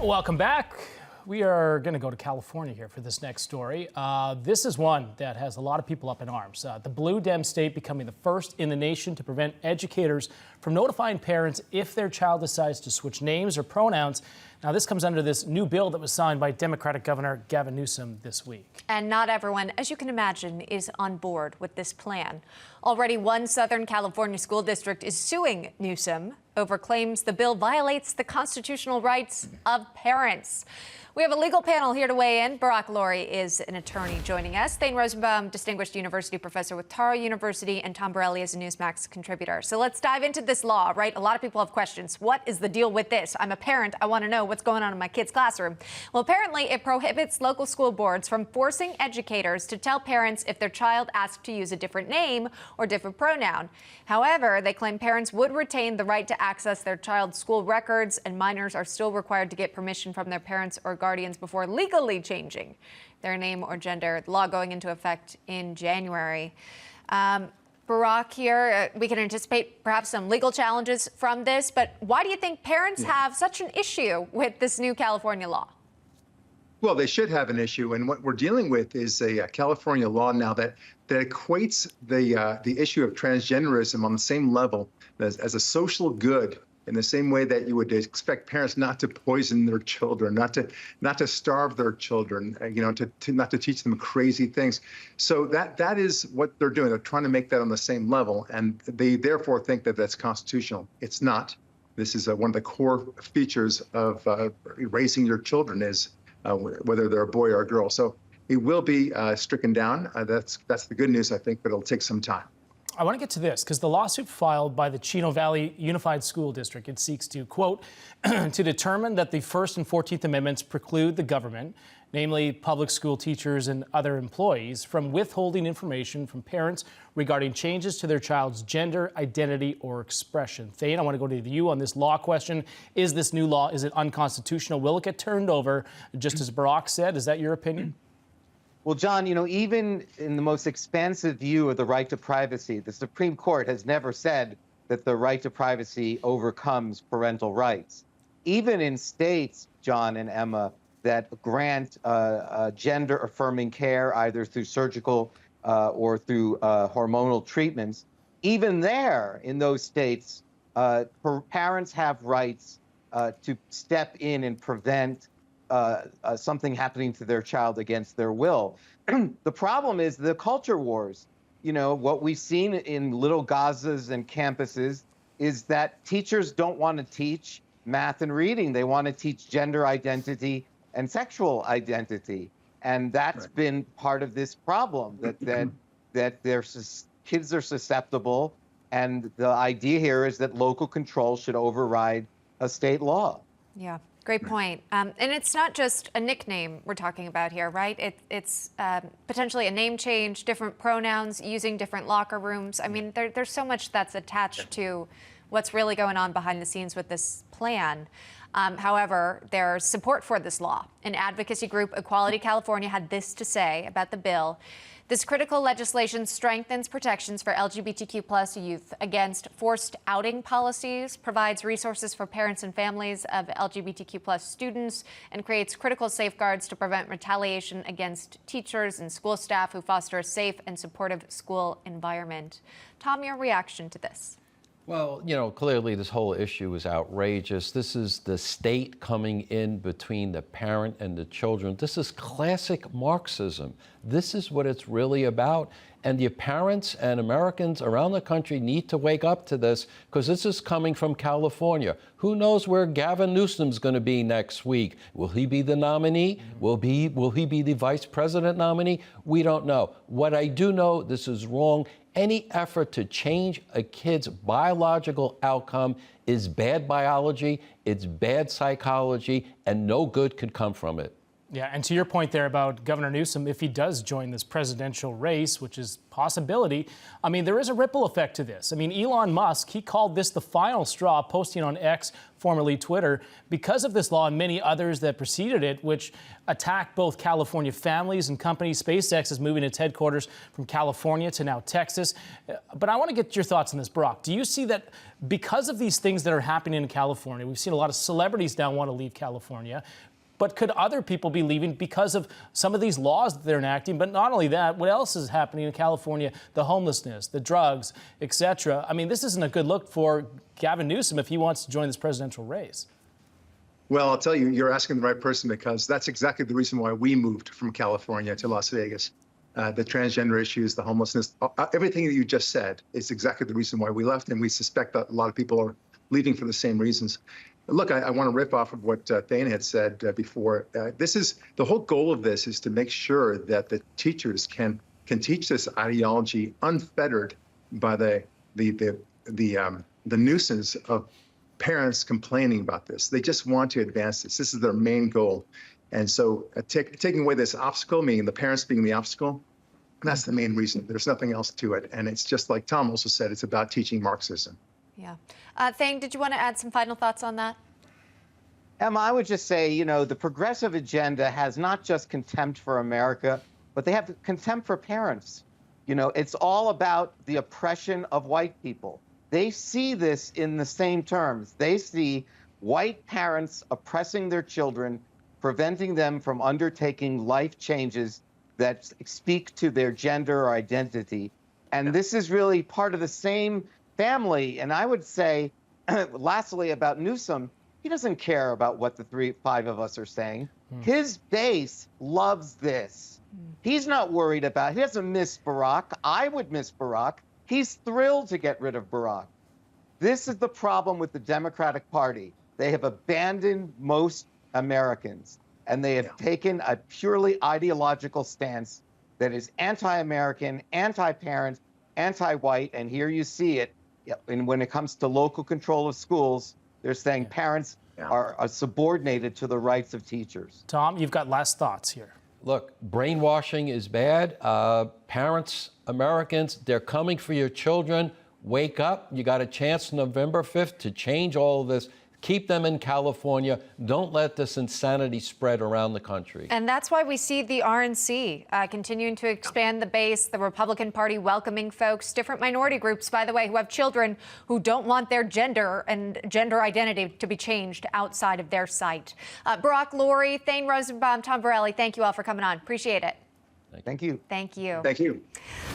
Welcome back. We are going to go to California here for this next story. This is one that has a lot of people up in arms. The Blue Dem state becoming the first in the nation to prevent educators from notifying parents if their child decides to switch names or pronouns. Now, this comes under this new bill that was signed by Democratic Governor Gavin Newsom this week. And not everyone, as you can imagine, is on board with this plan. Already one Southern California school district is suing Newsom over claims the bill violates the constitutional rights of parents. We have a legal panel here to weigh in. Barack Laurie is an attorney joining us. Thane Rosenbaum, distinguished university professor with Taro University, and Tom Borelli is a Newsmax contributor. So let's dive into this law, right? A lot of people have questions. What is the deal with this? I'm a parent. I want to know what's going on in my kid's classroom. Well, apparently it prohibits local school boards from forcing educators to tell parents if their child asks to use a different name or different pronoun. However, they claim parents would retain the right to access their child's school records, and minors are still required to get permission from their parents or guardians before legally changing their name or gender. The law going into effect in January. Barack, here, we can anticipate perhaps some legal challenges from this, but why do you think parents have such an issue with this new California law? Well, they should have an issue, and what we're dealing with is a California law now that equates the issue of transgenderism on the same level as a social good, in the same way that you would expect parents not to poison their children, not to starve their children, not to teach them crazy things. So that is what they're doing. They're trying to make that on the same level, and they therefore think that that's constitutional. It's not. This is one of the core features of raising your children is whether they're a boy or a girl. So it will be stricken down. That's the good news, I think, but it'll take some time. I want to get to this because the lawsuit filed by the Chino Valley Unified School District, it seeks to, quote, to determine that the First and 14th Amendments preclude the government, namely public school teachers and other employees, from withholding information from parents regarding changes to their child's gender, identity, or expression. Thane, I want to go to you on this law question. Is this new law, is it unconstitutional? Will it get turned over, just as Barack said? Is that your opinion? Well, John, even in the most expansive view of the right to privacy, the Supreme Court has never said that the right to privacy overcomes parental rights. Even in states, John and Emma, that grant gender-affirming care, either through surgical or through hormonal treatments, even there, in those states, parents have rights to step in and prevent something happening to their child against their will. The problem is the culture wars. What we've seen in little Gazas and campuses is that teachers don't want to teach math and reading. They want to teach gender identity and sexual identity. And that's been part of this problem, that kids are susceptible. And the idea here is that local control should override a state law. Yeah. Great point. And it's not just a nickname we're talking about here, right? It's potentially a name change, different pronouns, using different locker rooms. I mean, there's so much that's attached to what's really going on behind the scenes with this plan. However, there's support for this law. An advocacy group, Equality California, had this to say about the bill. This critical legislation strengthens protections for LGBTQ+ youth against forced outing policies, provides resources for parents and families of LGBTQ+ students, and creates critical safeguards to prevent retaliation against teachers and school staff who foster a safe and supportive school environment. Tom, your reaction to this? Well, clearly this whole issue is outrageous. This is the state coming in between the parent and the children. This is classic Marxism. This is what it's really about. And the parents and Americans around the country need to wake up to this, because this is coming from California. Who knows where Gavin Newsom's going to be next week? Will he be the nominee? Will he be the vice president nominee? We don't know. What I do know, this is wrong. Any effort to change a kid's biological outcome is bad biology, it's bad psychology, and no good could come from it. Yeah, and to your point there about Governor Newsom, if he does join this presidential race, which is a possibility, I mean, there is a ripple effect to this. I mean, Elon Musk, he called this the final straw, posting on X, formerly Twitter, because of this law and many others that preceded it, which attack both California families and companies. SpaceX is moving its headquarters from California to now Texas. But I want to get your thoughts on this, Brock. Do you see that because of these things that are happening in California, we've seen a lot of celebrities now want to leave California, but could other people be leaving because of some of these laws that they're enacting? But not only that, what else is happening in California? The homelessness, the drugs, etc. I mean, this isn't a good look for Gavin Newsom if he wants to join this presidential race. Well, I'll tell you, you're asking the right person, because that's exactly the reason why we moved from California to Las Vegas. The transgender issues, the homelessness, everything that you just said is exactly the reason why we left. And we suspect that a lot of people are leaving for the same reasons. Look, I want to rip off of what Thane had said before. This is the whole goal of this is to make sure that the teachers can teach this ideology unfettered by the nuisance of parents complaining about this. They just want to advance this. This is their main goal. And so taking away this obstacle, meaning the parents being the obstacle, that's the main reason. There's nothing else to it. And it's just like Tom also said, it's about teaching Marxism. Yeah. Thane, did you want to add some final thoughts on that? Emma, I would just say, you know, the progressive agenda has not just contempt for America, but they have contempt for parents. You know, it's all about the oppression of white people. They see this in the same terms. They see white parents oppressing their children, preventing them from undertaking life changes that speak to their gender or identity. And this is really part of the same family. And I would say, lastly, about Newsom, he doesn't care about what the five of us are saying. His base loves this. He's not worried about, he doesn't miss Barack. I would miss Barack. He's thrilled to get rid of Barack. This is the problem with the Democratic Party. They have abandoned most Americans, and they have taken a purely ideological stance that is anti-American, anti-parent, anti-white, and here you see it. And when it comes to local control of schools, they're saying parents are subordinated to the rights of teachers. Tom, you've got last thoughts here. Look, brainwashing is bad. Parents, Americans, they're coming for your children. Wake up. You got a chance November 5th to change all of this. Keep them in California. Don't let this insanity spread around the country. And that's why we see the RNC continuing to expand the base, the Republican Party welcoming folks, different minority groups, by the way, who have children who don't want their gender and gender identity to be changed outside of their sight. Barack Lurie, Thane Rosenbaum, Tom Borelli, thank you all for coming on. Appreciate it. Thank you. Thank you. Thank you.